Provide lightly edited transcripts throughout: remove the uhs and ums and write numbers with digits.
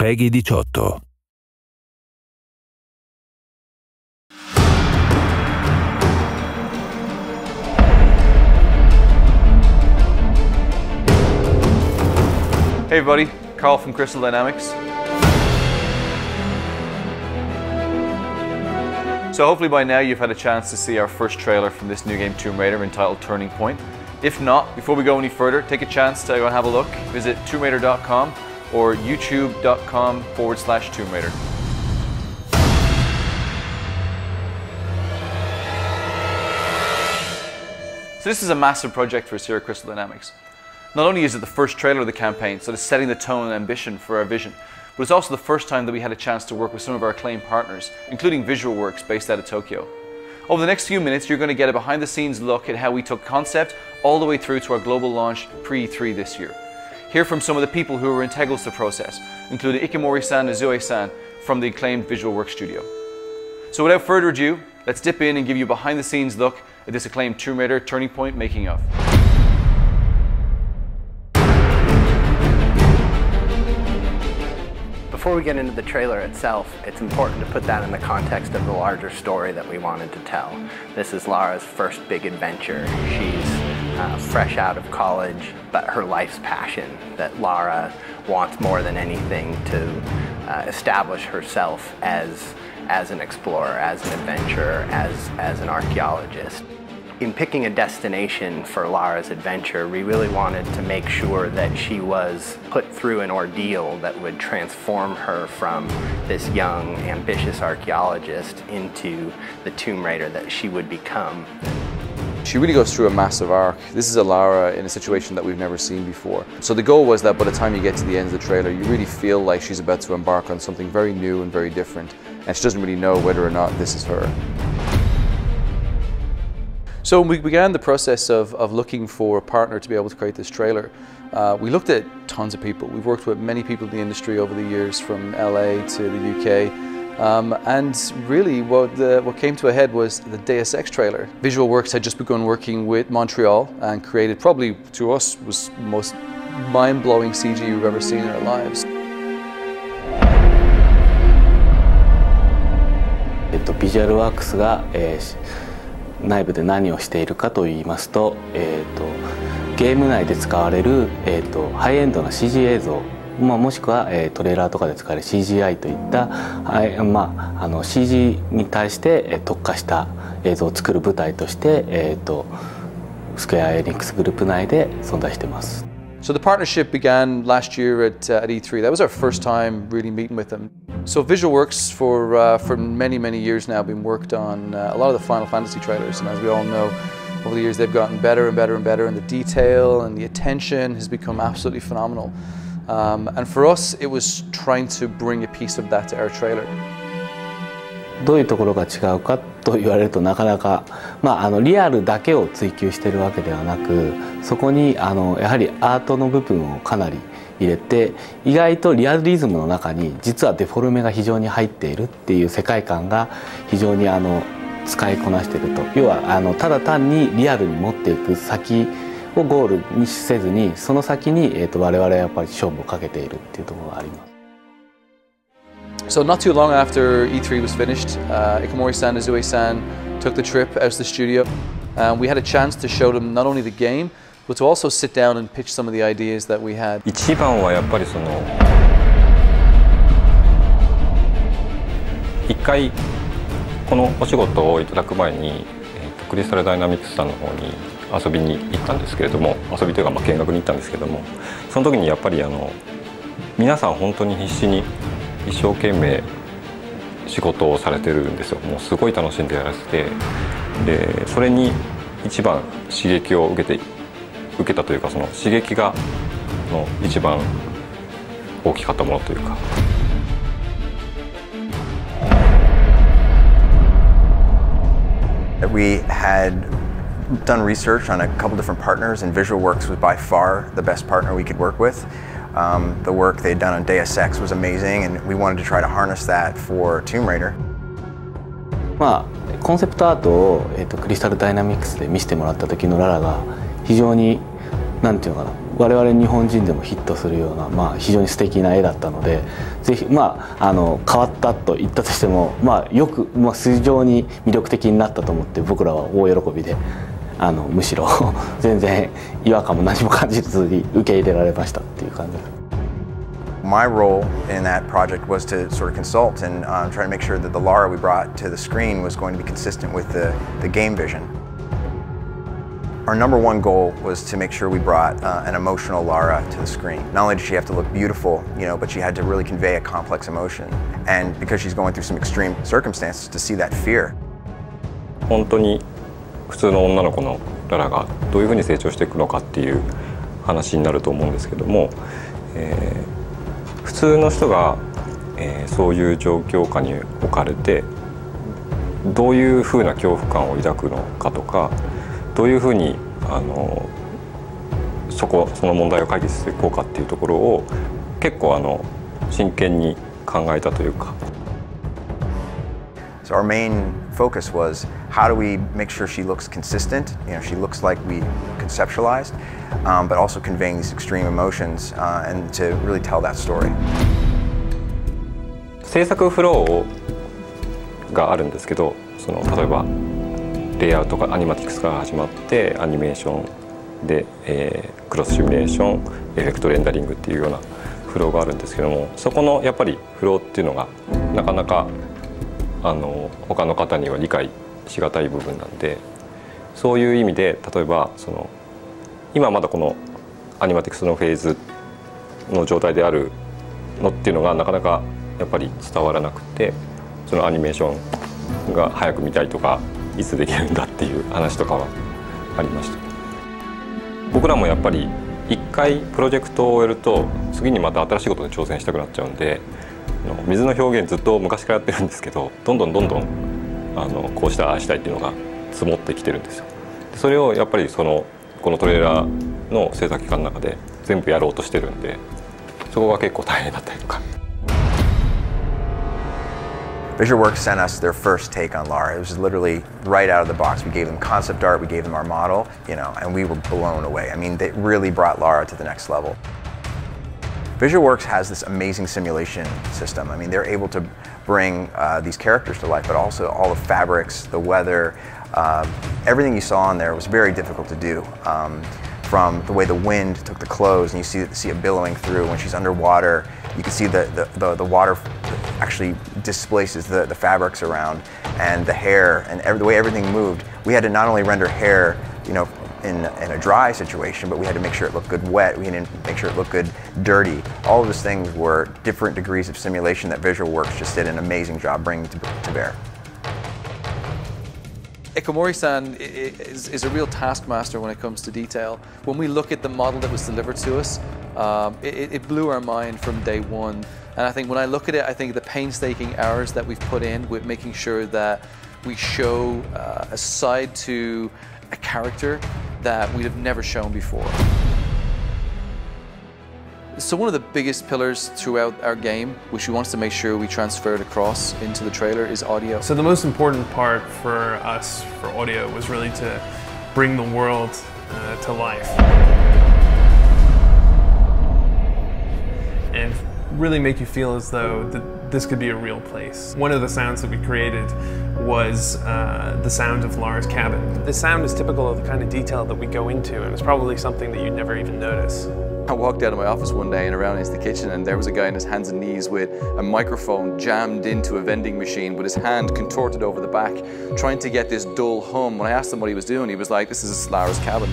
Peggy 18. Hey everybody, Carl from Crystal Dynamics. So hopefully by now you've had a chance to see our first trailer from this new game Tomb Raider entitled Turning Point. If not, before we go any further, take a chance to go and have a look. Visit TombRaider.com or youtube.com/Tomb Raider. So this is a massive project for us here at Crystal Dynamics. Not only is it the first trailer of the campaign, so it's setting the tone and ambition for our vision, but it's also the first time that we had a chance to work with some of our acclaimed partners, including Visual Works based out of Tokyo. Over the next few minutes, you're going to get a behind-the-scenes look at how we took concept all the way through to our global launch pre-E3 this year. Hear from some of the people who were integral to the process, including Ikamori-san and Zoe-san from the acclaimed Visual Works studio. So without further ado, let's dip in and give you a behind-the-scenes look at this acclaimed Tomb Raider Turning Point making of. Before we get into the trailer itself, it's important to put that in the context of the larger story that we wanted to tell. This is Lara's first big adventure. She's fresh out of college, but her life's passion, that Lara wants more than anything to establish herself as an explorer, as an adventurer, as an archaeologist. In picking a destination for Lara's adventure, we really wanted to make sure that she was put through an ordeal that would transform her from this young, ambitious archaeologist into the Tomb Raider that she would become. She really goes through a massive arc. This is a Lara in a situation that we've never seen before. So the goal was that by the time you get to the end of the trailer, you really feel like she's about to embark on something very new and very different, and she doesn't really know whether or not this is her. So we began the process of looking for a partner to be able to create this trailer. We looked at tons of people. We've worked with many people in the industry over the years, from LA to the UK. And really what came to a head was the Deus Ex trailer. Visual Works had just begun working with Montreal and created, probably to us, was the most mind-blowing CG we've ever seen in our lives. ビジュアルワークスが、内部で何をしているかといいますと、ゲーム内で使われる、ハイエンドな CG 映像、もしくは、トレーラーとかで使われる CGI といった、CG に対して、特化した映像を作る舞台として、スクエア・エニックスグループ内で存在しています。So the partnership began last year at E3. That was our first time really meeting with them. So Visual Works for many years now been worked on a lot of the Final Fantasy trailers, and as we all know, over the years they've gotten better and better and better, and the detail and the attention has become absolutely phenomenal. And for us, it was trying to bring a piece of that to our trailer. どういうところが違うかと言われるとなかなか、リアルだけを追求しているわけではなく、そこにやはりアートの部分をかなり入れて、意外とリアリズムの中に実はデフォルメが非常に入っているっていう世界観が非常に使いこなしていると。要はただ単にリアルに持っていく先をゴールにせずに、その先に我々はやっぱり勝負をかけているっていうところがあります。So not too long after E3 was finished, Ikamori-san and Zoe-san took the trip out to the studio. We had a chance to show them not only the game, but to also sit down and pitch some of the ideas that we had. 一番はやっぱり一回このお仕事をいただく前に、クリスタルダイナミクスさんの方に遊びに行ったんですけれども、遊びというか見学に行ったんですけども、その時にやっぱり皆さん本当に必死に一生懸命仕事をされてるんですよ。もうすごい楽しんでやらせて、でそれに一番刺激を受けたというか、その刺激が一番大きかったものというか。We had done research on a couple different partners, and Visual Works was by far the best partner we could work with. The work they'd done on Deus Ex was amazing, and we wanted to try to harness that for Tomb Raider. コンセプトアートを、クリスタルダイナミクスで見せてもらった時のララが非常になんていうのかな、我々日本人でもヒットするような、非常に素敵な絵だったので、ぜひ変わったと言ったとしても、よく、非常に魅力的になったと思って、僕らは大喜びで、むしろ全然違和感も何も感じずに受け入れられましたっていう感じです。My role in that project was to sort of consult and try to make sure that the Lara we brought to the screen was going to be consistent with the game vision. Our number one goal was to make sure we brought an emotional Lara to the screen. Not only did she have to look beautiful, but she had to really convey a complex emotion. And because she's going through some extreme circumstances, to see that fear. 本当に普通の女の子のララがどういうふうに成長していくのかっていう話になると思うんですけども、普通の人が、そういう状況下に置かれてどういうふうな恐怖感を抱くのかとか、どういうふうにその問題を解決していこうかっていうところを結構真剣に考えたというか。So our main focus was how do we make sure she looks consistent, she looks like we conceptualized, but also conveying these extreme emotions and to really tell that story. 制作フローがあるんですけど、例えばレイアウトがアニマティクスから始まってアニメーションで、クロスシミュレーション、エフェクトレンダリングっていうようなフローがあるんですけども、そこのやっぱりフローっていうのがなかなか他の方には理解しがたい部分なんで、そういう意味で例えば今まだこのアニマティクスのフェーズの状態であるのっていうのがなかなかやっぱり伝わらなくて、そのアニメーションが早く見たいとかいつできるんだっていう話とかはありました。僕らもやっぱり一回プロジェクトを終えると次にまた新しいことに挑戦したくなっちゃうんで、水の表現ずっと昔からやってるんですけど、どんどんこうしたああしたいっていうのが積もってきてるんですよ。それをやっぱりこのトレーラーの制作期間の中で全部やろうとしてるんで、そこが結構大変だったりとか。VisualWorks sent us their first take on Lara. It was literally right out of the box. We gave them concept art, we gave them our model, and we were blown away. I mean, they really brought Lara to the next level. VisualWorks has this amazing simulation system. I mean, they're able to bring these characters to life, but also all the fabrics, the weather, everything you saw in there was very difficult to do. From the way the wind took the clothes, and you see it billowing through when she's underwater. You can see the water actually displaces the fabrics around, and the hair, and the way everything moved. We had to not only render hair, in a dry situation, but we had to make sure it looked good wet. We had to make sure it looked good dirty. All of those things were different degrees of simulation that VisualWorks just did an amazing job bringing to bear. Ikomori-san is a real taskmaster when it comes to detail. When we look at the model that was delivered to us, it blew our mind from day one. And I think when I look at it, I think the painstaking hours that we've put in with making sure that we show a side to a character that we'd have never shown before. So one of the biggest pillars throughout our game, which we wanted to make sure we transferred across into the trailer, is audio. So the most important part for us for audio was really to bring the world to life. And really make you feel as though this could be a real place. One of the sounds that we created was the sound of Lara's cabin. The sound is typical of the kind of detail that we go into, and it's probably something that you'd never even notice. I walked out of my office one day and around into the kitchen, and there was a guy on his hands and knees with a microphone jammed into a vending machine with his hand contorted over the back, trying to get this dull hum. When I asked him what he was doing, he was like, "This is Lara's cabin."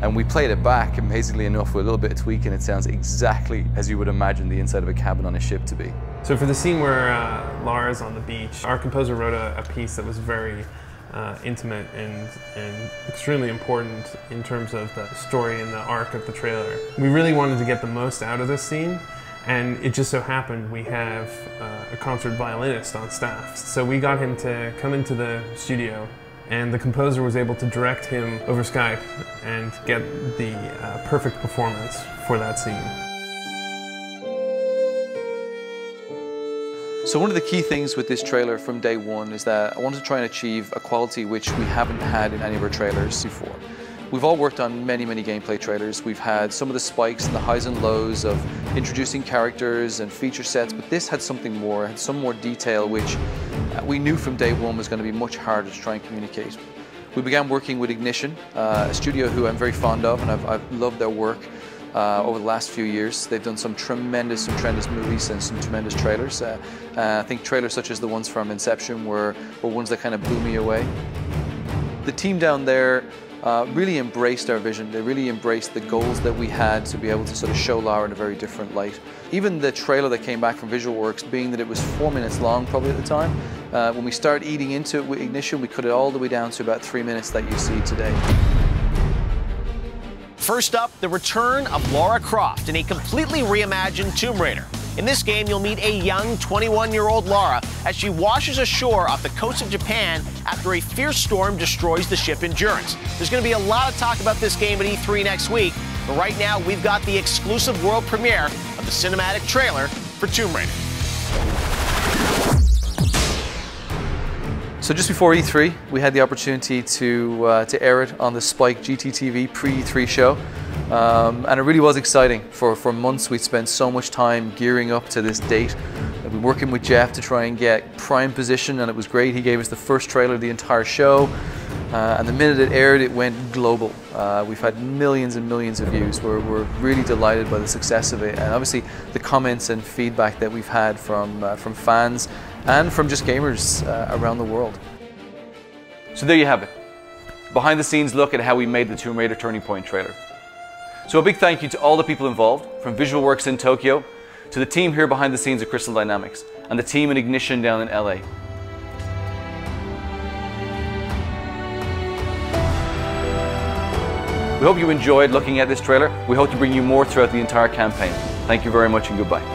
And we played it back, amazingly enough, with a little bit of tweaking, it sounds exactly as you would imagine the inside of a cabin on a ship to be. So for the scene where Lara's on the beach, our composer wrote a piece that was very intimate and extremely important in terms of the story and the arc of the trailer. We really wanted to get the most out of this scene, and it just so happened we have a concert violinist on staff. So we got him to come into the studio, and the composer was able to direct him over Skype and get the perfect performance for that scene. So one of the key things with this trailer from day one is that I wanted to try and achieve a quality which we haven't had in any of our trailers before. We've all worked on many gameplay trailers. We've had some of the spikes and the highs and lows of introducing characters and feature sets, but this had something more, had some more detail, which we knew from day one was going to be much harder to try and communicate. We began working with Ignition, a studio who I'm very fond of, and I've loved their work over the last few years. They've done some tremendous movies and some tremendous trailers. I think trailers such as the ones from Inception were ones that kind of blew me away. The team down there really embraced our vision. They really embraced the goals that we had to be able to sort of show Lara in a very different light. Even the trailer that came back from VisualWorks, being that it was 4 minutes long probably at the time, when we started eating into it with Ignition, we cut it all the way down to about 3 minutes that you see today. First up, the return of Lara Croft in a completely reimagined Tomb Raider. In this game, you'll meet a young 21-year-old Lara as she washes ashore off the coast of Japan after a fierce storm destroys the ship Endurance. There's going to be a lot of talk about this game at E3 next week, but right now we've got the exclusive world premiere of the cinematic trailer for Tomb Raider. So just before E3, we had the opportunity to air it on the Spike GTTV pre-E3 show. And it really was exciting. For months we'd spent so much time gearing up to this date. We've been working with Jeff to try and get prime position, and it was great. He gave us the first trailer of the entire show, and the minute it aired, it went global. We've had millions and millions of views. We're really delighted by the success of it, and obviously the comments and feedback that we've had from fans and from just gamers around the world. So there you have it. Behind the scenes look at how we made the Tomb Raider Turning Point trailer. So a big thank you to all the people involved, from VisualWorks in Tokyo, to the team here behind the scenes at Crystal Dynamics, and the team in Ignition down in LA. We hope you enjoyed looking at this trailer. We hope to bring you more throughout the entire campaign. Thank you very much and goodbye.